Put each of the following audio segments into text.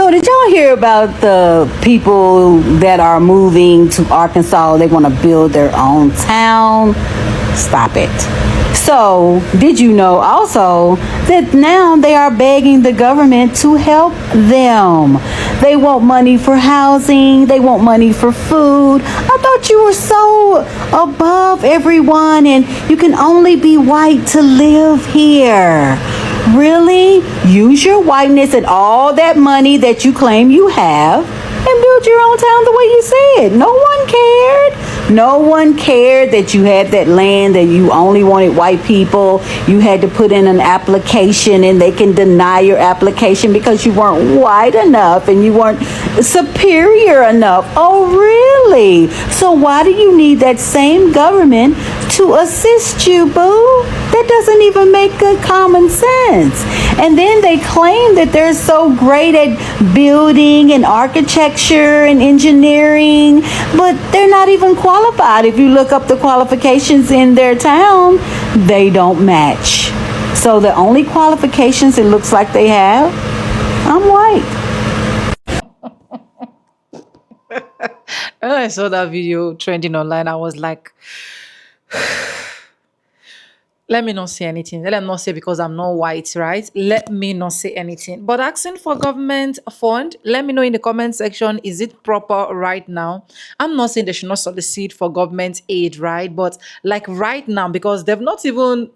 So did y'all hear about the people that are moving to Arkansas? They want to build their own town. Stop it. So, did you know also that now they are begging the government to help them? They want money for housing, they want money for food. I thought you were so above everyone and you can only be white to live here. Really? Use your whiteness and all that money that you claim you have and build your own town the way you said. No one cared. No one cared that you had that land, that you only wanted white people. You had to put in an application and they can deny your application because you weren't white enough and you weren't superior enough. Oh, really? So why do you need that same government to assist you, boo? That doesn't even make good common sense. And then they claim that they're so great at building and architecture and engineering, but they're not even qualified. If you look up the qualifications in their town, they don't match. So the only qualifications it looks like they have, I'm white. When I saw that video trending online, I was like, let me not say anything. Let them not say because I'm not white, right? Let me not say anything. But asking for government fund, let me know in the comment section, is it proper right now? I'm not saying they should not solicit for government aid, right? But like right now, because they've not even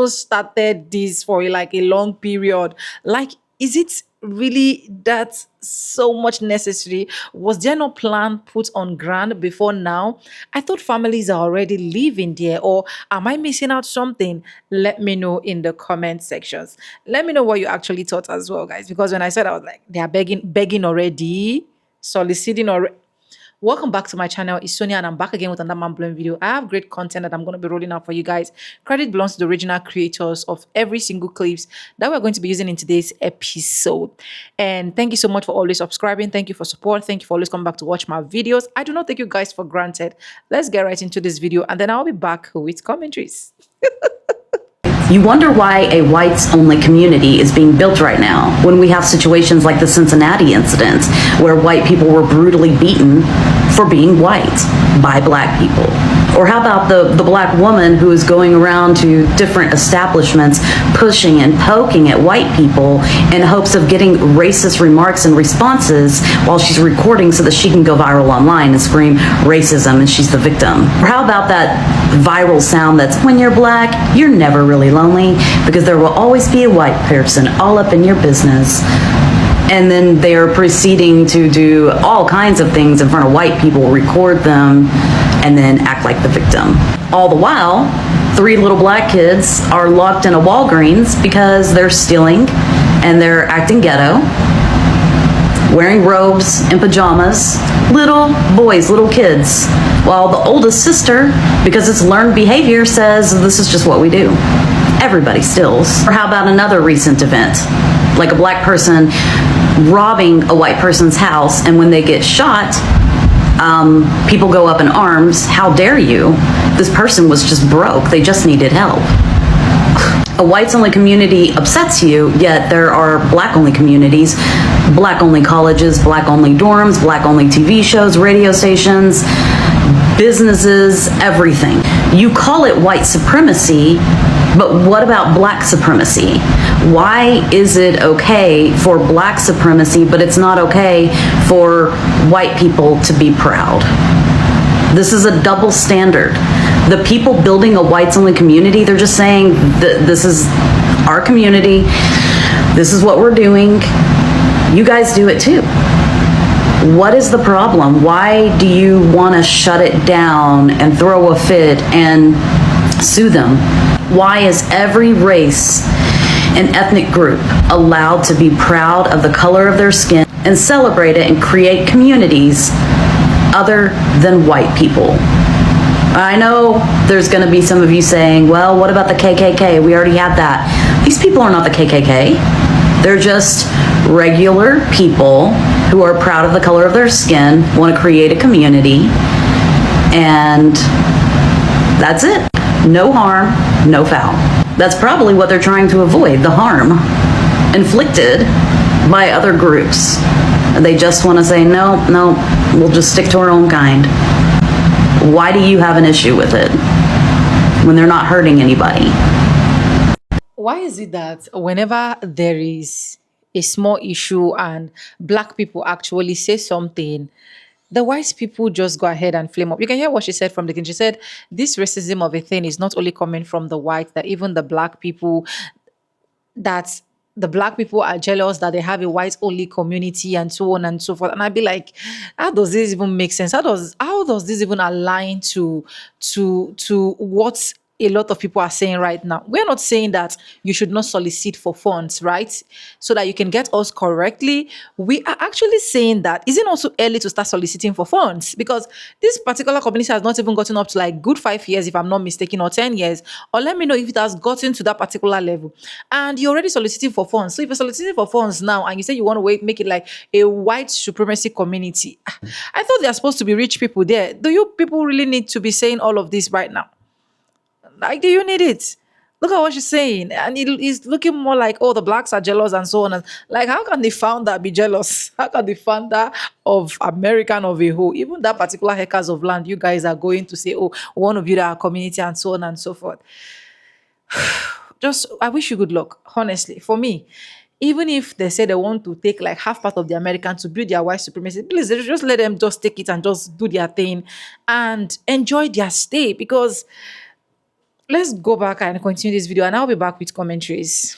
started this for like a long period. Like, is it really that so much necessary? Was there no plan put on ground before now? I thought families are already living there, or am I missing out something? Let me know in the comment sections. Let me know what you actually thought as well, guys, because when I said, I was like, they are begging already, soliciting already. Welcome back to my channel. It's Sonia and I'm back again with another mind-blowing video. I have great content that I'm going to be rolling out for you guys. Credit belongs to the original creators of every single clips that we're going to be using in today's episode. And thank you so much for always subscribing. Thank you for support. Thank you for always coming back to watch my videos. I do not take you guys for granted. Let's get right into this video and then I'll be back with commentaries. You wonder why a whites-only community is being built right now when we have situations like the Cincinnati incident where white people were brutally beaten for being white by black people. Or how about the black woman who is going around to different establishments pushing and poking at white people in hopes of getting racist remarks and responses while she's recording so that she can go viral online and scream racism and she's the victim. Or how about that viral sound that's when you're black, you're never really lonely because there will always be a white person all up in your business. And then they're proceeding to do all kinds of things in front of white people, record them, and then act like the victim. All the while, 3 little black kids are locked in a Walgreens because they're stealing and they're acting ghetto, wearing robes and pajamas, little boys, little kids, while the oldest sister, because it's learned behavior, says this is just what we do. Everybody steals. Or how about another recent event, like a black person robbing a white person's house, and when they get shot, people go up in arms. How dare you? This person was just broke. They just needed help. A whites-only community upsets you, yet there are black-only communities, black-only colleges, black-only dorms, black-only TV shows, radio stations, businesses, everything. You call it white supremacy, but what about black supremacy? Why is it okay for black supremacy, but it's not okay for white people to be proud? This is a double standard. The people building a whites-only community, they're just saying that this is our community, this is what we're doing, you guys do it too. What is the problem? Why do you want to shut it down and throw a fit and sue them? Why is every race and ethnic group allowed to be proud of the color of their skin and celebrate it and create communities other than white people? I know there's going to be some of you saying, well, what about the KKK? We already have that. These people are not the KKK. They're just regular people who are proud of the color of their skin, want to create a community, and that's it. No harm, no foul. That's probably what they're trying to avoid, the harm inflicted by other groups. They just want to say, no, we'll just stick to our own kind. Why do you have an issue with it when they're not hurting anybody? Why is it that whenever there is a small issue and black people actually say something, the white people just go ahead and flame up? You can hear what she said from the beginning. She said this racism of a thing is not only coming from the white, that even the black people, that the black people are jealous that they have a white only community and so on and so forth. And I'd be like, how does this even make sense? How does this even align to what a lot of people are saying right now? We're not saying that you should not solicit for funds, right? So that you can get us correctly. We are actually saying that is it also early to start soliciting for funds? Because this particular community has not even gotten up to like good 5 years, if I'm not mistaken, or 10 years. Or let me know if it has gotten to that particular level. And you're already soliciting for funds. So if you're soliciting for funds now and you say you want to make it like a white supremacy community, I thought there are supposed to be rich people there. Do you people really need to be saying all of this right now? Like, do you need it? Look at what she's saying. And it is looking more like, oh, the blacks are jealous and so on. And like, how can the founder be jealous? How can the founder of American of a whole, even that particular hectares of land, you guys are going to say, oh, one of you that are community and so on and so forth. Just, I wish you good luck, honestly. For me, even if they say they want to take like half part of the American to build their white supremacy, please just let them just take it and just do their thing and enjoy their stay. Because let's go back and continue this video and I'll be back with commentaries.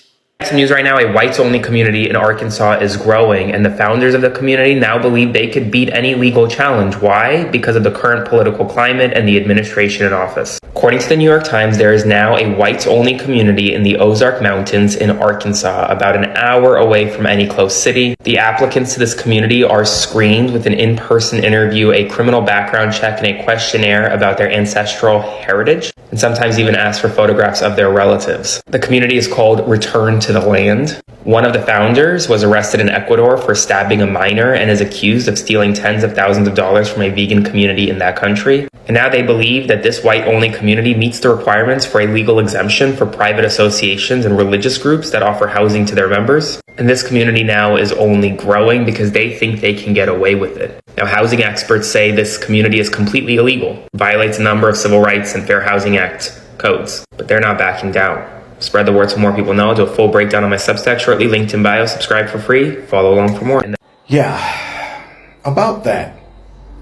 News right now, a whites-only community in Arkansas is growing, and the founders of the community now believe they could beat any legal challenge. Why? Because of the current political climate and the administration in office. According to the New York Times, there is now a whites-only community in the Ozark Mountains in Arkansas, about an hour away from any close city. The applicants to this community are screened with an in-person interview, a criminal background check, and a questionnaire about their ancestral heritage, and sometimes even ask for photographs of their relatives. The community is called Return to the Land. One of the founders was arrested in Ecuador for stabbing a minor and is accused of stealing tens of thousands of dollars from a vegan community in that country. And now they believe that this white-only community meets the requirements for a legal exemption for private associations and religious groups that offer housing to their members. And this community now is only growing because they think they can get away with it. Now, housing experts say this community is completely illegal, violates a number of civil rights and Fair Housing Act codes, but they're not backing down. Spread the word so more people know. I'll do a full breakdown on my Substack shortly, linked in bio. Subscribe for free. Follow along for more. Yeah, about that,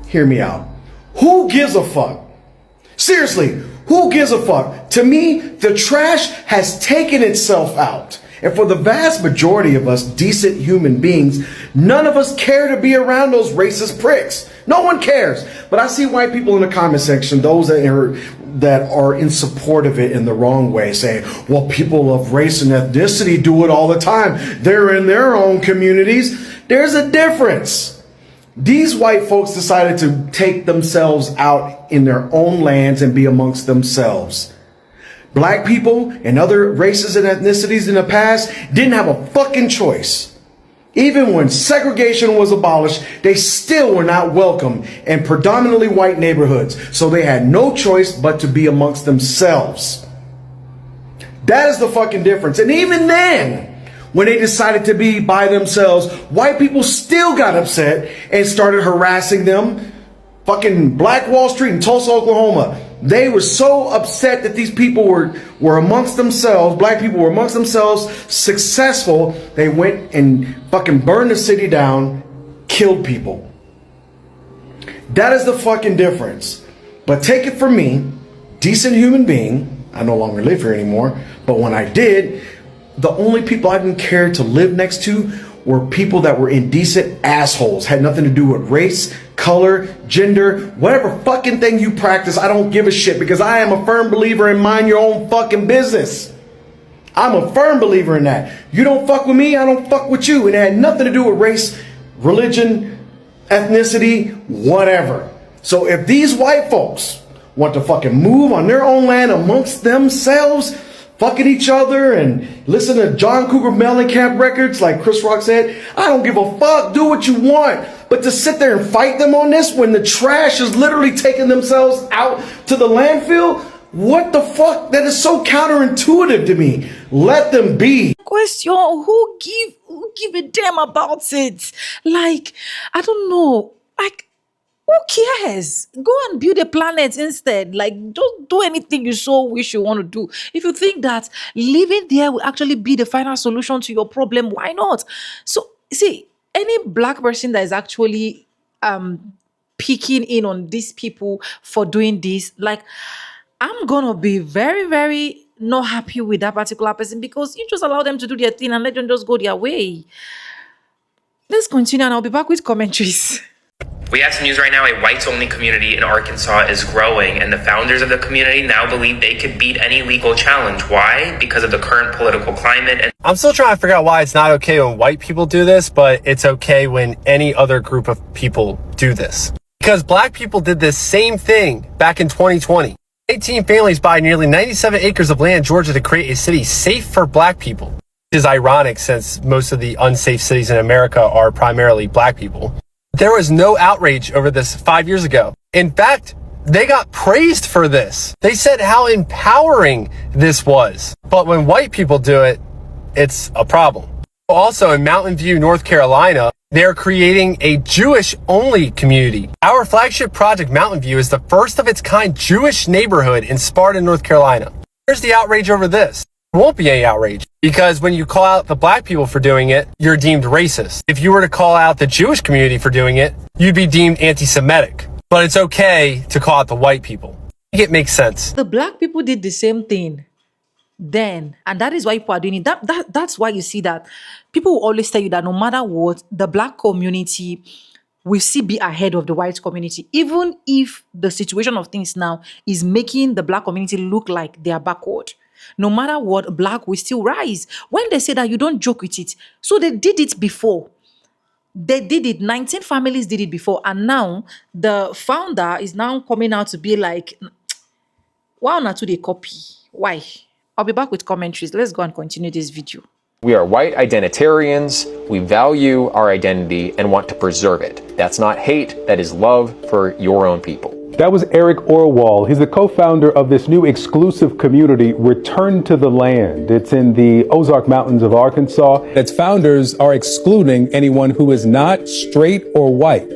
hear me out. Who gives a fuck? Seriously, who gives a fuck? To me, the trash has taken itself out. And for the vast majority of us decent human beings, none of us care to be around those racist pricks. No one cares. But I see white people in the comment section, those that are in support of it in the wrong way, saying, well, people of race and ethnicity do it all the time. They're in their own communities. There's a difference. These white folks decided to take themselves out in their own lands and be amongst themselves. Black people and other races and ethnicities in the past didn't have a fucking choice. Even when segregation was abolished, they still were not welcome in predominantly white neighborhoods. So they had no choice but to be amongst themselves. That is the fucking difference. And even then, when they decided to be by themselves, white people still got upset and started harassing them. Fucking Black Wall Street in Tulsa, Oklahoma. They were so upset that these people were amongst themselves, black people were amongst themselves, successful. They went and fucking burned the city down, killed people. That is the fucking difference. But take it from me, decent human being. I no longer live here anymore. But when I did, the only people I didn't care to live next to were people that were indecent assholes. Had nothing to do with race, color, gender, whatever fucking thing you practice. I don't give a shit, because I am a firm believer in mind your own fucking business. I'm a firm believer in that. You don't fuck with me, I don't fuck with you. And it had nothing to do with race, religion, ethnicity, whatever. So if these white folks want to fucking move on their own land amongst themselves, fucking each other and listen to John Cougar Mellencamp records like Chris Rock said, I don't give a fuck, do what you want. But to sit there and fight them on this when the trash is literally taking themselves out to the landfill, What the fuck? That is so counterintuitive to me. Let them be. Question: who give a damn about it? Like, I don't know. Like, who cares? Go and build a planet instead. Like, don't do anything you so wish you want to do. If you think that living there will actually be the final solution to your problem, why not? So, see, any black person that is actually picking in on these people for doing this, like, I'm gonna be very, very not happy with that particular person, because you just allow them to do their thing and let them just go their way. Let's continue, and I'll be back with commentaries. We have some news right now. A whites-only community in Arkansas is growing, and the founders of the community now believe they could beat any legal challenge. Why? Because of the current political climate. And I'm still trying to figure out why it's not okay when white people do this, but it's okay when any other group of people do this. Because black people did this same thing back in 2020. 18 families buy nearly 97 acres of land in Georgia to create a city safe for black people. Which is ironic since most of the unsafe cities in America are primarily black people. There was no outrage over this 5 years ago. In fact, they got praised for this. They said how empowering this was. But when white people do it, it's a problem. Also in Mountain View, North Carolina, they're creating a Jewish-only community. Our flagship project, Mountain View, is the first of its kind Jewish neighborhood in Sparta, North Carolina. Where's the outrage over this? There won't be any outrage, because when you call out the black people for doing it, you're deemed racist. If you were to call out the Jewish community for doing it, you'd be deemed anti-Semitic. But it's okay to call out the white people. I think it makes sense. The black people did the same thing then, and that is why people are doing it. That's why you see that people will always tell you that no matter what, the black community will still be ahead of the white community, even if the situation of things now is making the black community look like they are backward. No matter what, black will still rise. When they say that, you don't joke with it. So they did it before. They did it. 19 families did it before, and now the founder is now coming out to be like, why not to the copy? Why? I'll be back with commentaries. Let's go and continue this video. We are white identitarians. We value our identity and want to preserve it. That's not hate. That is love for your own people. That was Eric Orwell. He's the co-founder of this new exclusive community, Return to the Land. It's in the Ozark Mountains of Arkansas. Its founders are excluding anyone who is not straight or white.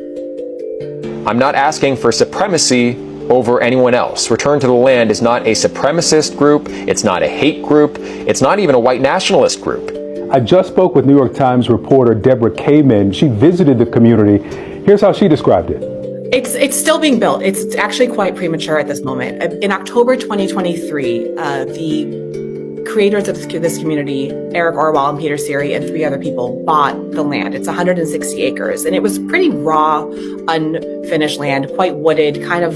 I'm not asking for supremacy over anyone else. Return to the Land is not a supremacist group. It's not a hate group. It's not even a white nationalist group. I just spoke with New York Times reporter Deborah Kamen. She visited the community. Here's how she described it. It's still being built. It's actually quite premature at this moment. In October 2023, the creators of this community, Eric Orwell and Peter Siri and 3 other people, bought the land. It's 160 acres, and it was pretty raw, unfinished land, quite wooded, kind of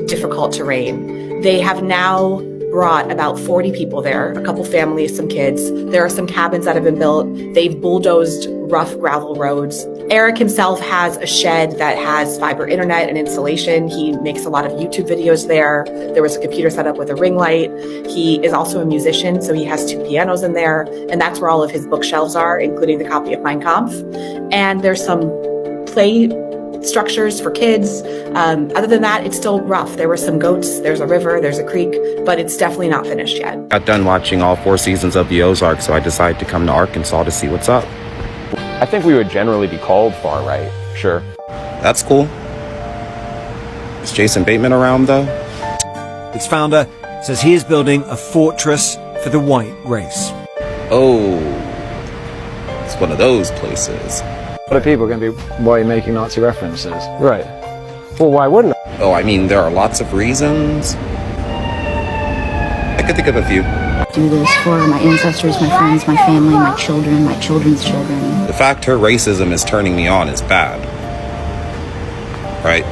difficult terrain. They have now brought about 40 people there, a couple families, some kids. There are some cabins that have been built. They've bulldozed rough gravel roads. Eric himself has a shed that has fiber internet and insulation. He makes a lot of YouTube videos there. There was a computer set up with a ring light. He is also a musician, so he has 2 pianos in there, and that's where all of his bookshelves are, including the copy of Mein Kampf. And there's some play structures for kids. Other than that, it's still rough. There were some goats, there's a river, there's a creek, but it's definitely not finished yet. Got done watching all 4 seasons of the Ozark, so I decided to come to Arkansas to see what's up. I think we would generally be called far right, sure. That's cool. Is Jason Bateman around, though? Its founder says he is building a fortress for the white race. Oh, it's one of those places. A lot of people are going to be, why are you making Nazi references? Right. Well, why wouldn't I? Oh, I mean, there are lots of reasons. I could think of a few. Do this for my ancestors, my friends, my family, my children, my children's children. The fact her racism is turning me on is bad. Right?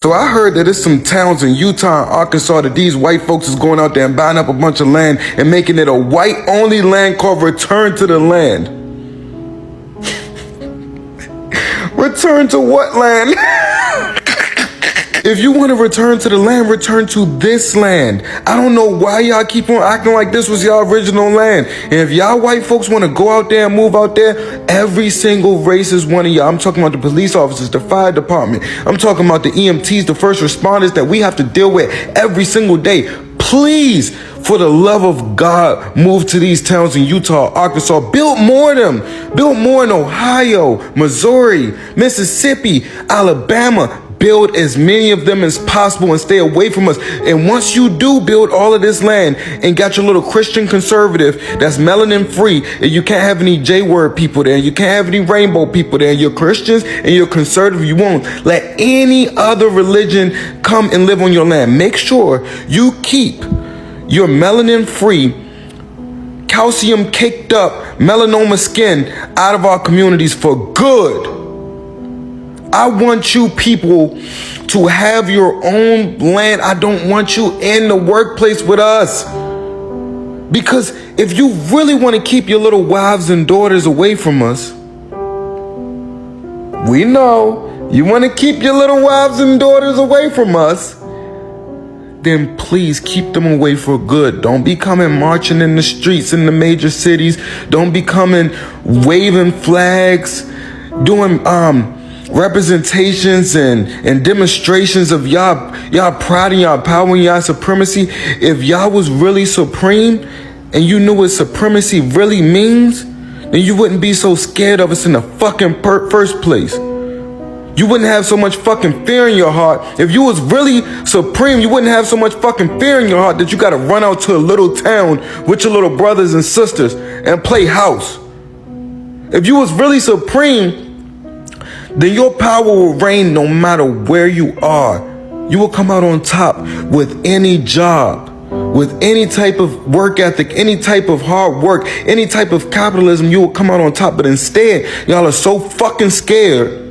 So I heard that there's some towns in Utah and Arkansas that these white folks is going out there and buying up a bunch of land and making it a white-only land called Return to the Land. Return to what land? If you want to return to the land, return to this land. I don't know why y'all keep on acting like this was y'all original land. And if y'all white folks want to go out there and move out there, every single race is one of y'all. I'm talking about the police officers, the fire department. I'm talking about the EMTs, the first responders that we have to deal with every single day. Please, for the love of God, move to these towns in Utah, Arkansas. Build more of them. Build more in Ohio, Missouri, Mississippi, Alabama. Build as many of them as possible and stay away from us. And once you do build all of this land and got your little Christian conservative that's melanin free, and you can't have any J-word people there, you can't have any rainbow people there, you're Christians and you're conservative, you won't let any other religion come and live on your land. Make sure you keep your melanin free, calcium caked up melanoma skin out of our communities for good. I want you people to have your own land. I don't want you in the workplace with us. Because if you really want to keep your little wives and daughters away from us, we know you want to keep your little wives and daughters away from us, then please keep them away for good. Don't be coming marching in the streets in the major cities. Don't be coming waving flags, doing representations and demonstrations of y'all pride and y'all power and y'all supremacy. If y'all was really supreme and you knew what supremacy really means, then you wouldn't be so scared of us in the fucking first place. You wouldn't have so much fucking fear in your heart. If you was really supreme, you wouldn't have so much fucking fear in your heart that you gotta run out to a little town with your little brothers and sisters and play house. If you was really supreme, then your power will reign no matter where you are. You will come out on top with any job, with any type of work ethic, any type of hard work, any type of capitalism. You will come out on top. But instead, y'all are so fucking scared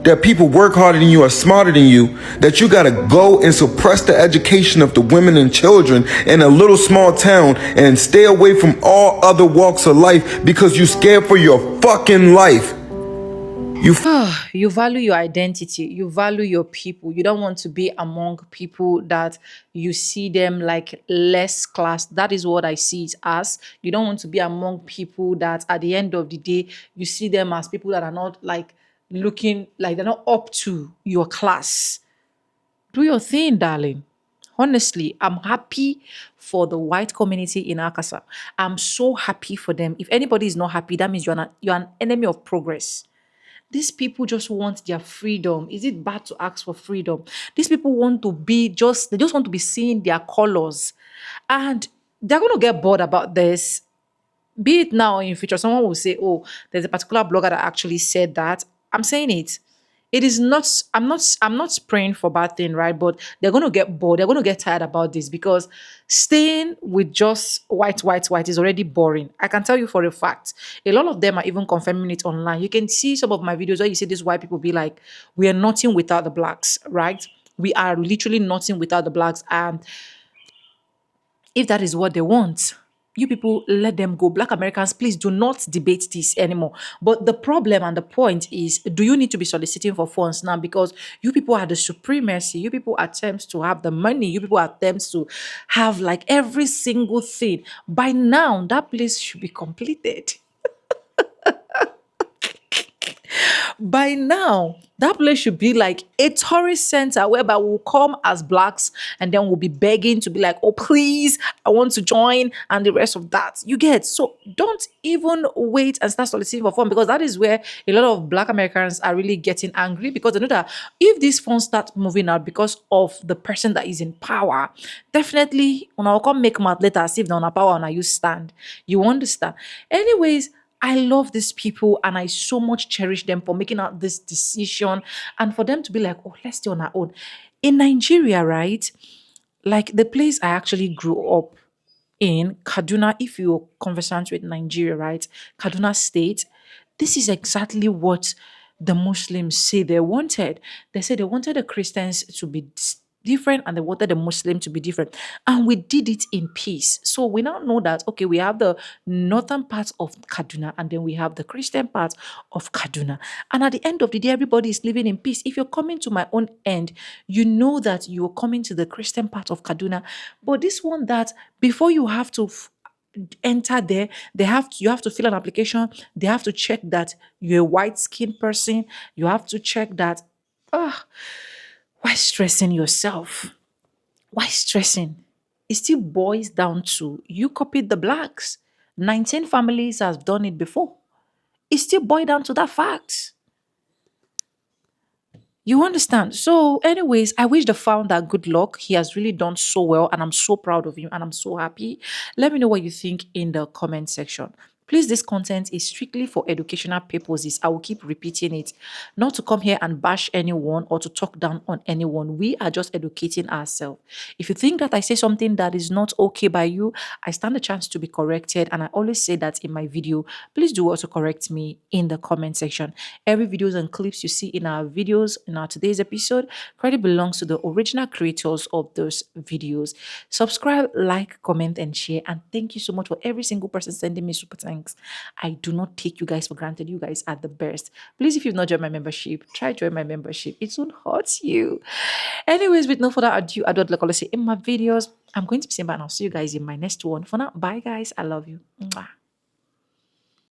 that people work harder than you, are smarter than you, that you gotta go and suppress the education of the women and children in a little small town and stay away from all other walks of life because you scared for your fucking life. You value your identity, you value your people. You don't want to be among people that you see them like less class. That is what I see it as. You don't want to be among people that at the end of the day you see them as people that are not like looking like they're not up to your class. Do your thing, darling. Honestly, I'm happy for the white community in Arkansas. I'm so happy for them. If anybody is not happy, that means you're an enemy of progress. These people just want their freedom. Is it bad to ask for freedom? These people want to be they just want to be seeing their colors. And they're going to get bored about this. Be it now or in future, someone will say, oh, there's a particular blogger that actually said that. I'm saying it. It is not, I'm not praying for bad thing, right? But they're going to get bored. They're going to get tired about this because staying with just white is already boring. I can tell you for a fact. A lot of them are even confirming it online. You can see some of my videos where you see these white people be like, we are nothing without the blacks, right? We are literally nothing without the blacks. And if that is what they want, you people let them go. Black Americans, please do not debate this anymore. But the problem and the point is, do you need to be soliciting for funds now? Because you people are the supremacy. You people attempt to have the money. You people attempt to have like every single thing. By now, that place should be completed. By now, that place should be like a tourist center whereby we'll come as blacks and then we'll be begging to be like, oh, please, I want to join and the rest of that. You get? So don't even wait and start soliciting for funds, because that is where a lot of black Americans are really getting angry, because they know that if these funds start moving out because of the person that is in power, definitely when I'll come make mad later as if they're on a power and you stand. You understand? Anyways, I love these people and I so much cherish them for making out this decision and for them to be like, oh, let's stay on our own. In Nigeria, right? Like the place I actually grew up in, Kaduna, if you're conversant with Nigeria, right? Kaduna State, this is exactly what the Muslims say they wanted. They said they wanted the Christians to be different and they wanted the Muslim to be different. And we did it in peace. So we now know that, okay, we have the northern part of Kaduna and then we have the Christian part of Kaduna. And at the end of the day, everybody is living in peace. If you're coming to my own end, you know that you're coming to the Christian part of Kaduna. But this one that before you have to enter there, you have to fill an application. They have to check that you're a white skinned person. You have to check that. Why stressing yourself? Why stressing? It still boils down to you copied the blacks. 19 families have done it before. It still boils down to that fact. You understand? So, anyways, I wish the founder good luck. He has really done so well, and I'm so proud of him, and I'm so happy. Let me know what you think in the comment section. Please, this content is strictly for educational purposes. I will keep repeating it. Not to come here and bash anyone or to talk down on anyone. We are just educating ourselves. If you think that I say something that is not okay by you, I stand a chance to be corrected. And I always say that in my video. Please do also correct me in the comment section. Every videos and clips you see in our videos, in our today's episode, credit belongs to the original creators of those videos. Subscribe, like, comment, and share. And thank you so much for every single person sending me super thanks. I do not take you guys for granted. You guys are the best. Please, if you've not joined my membership, try join my membership. It won't hurt you. Anyways, with no further ado, I don't like I say in my videos. I'm going to be saying bye and I'll see you guys in my next one. For now, bye guys. I love you. Mwah.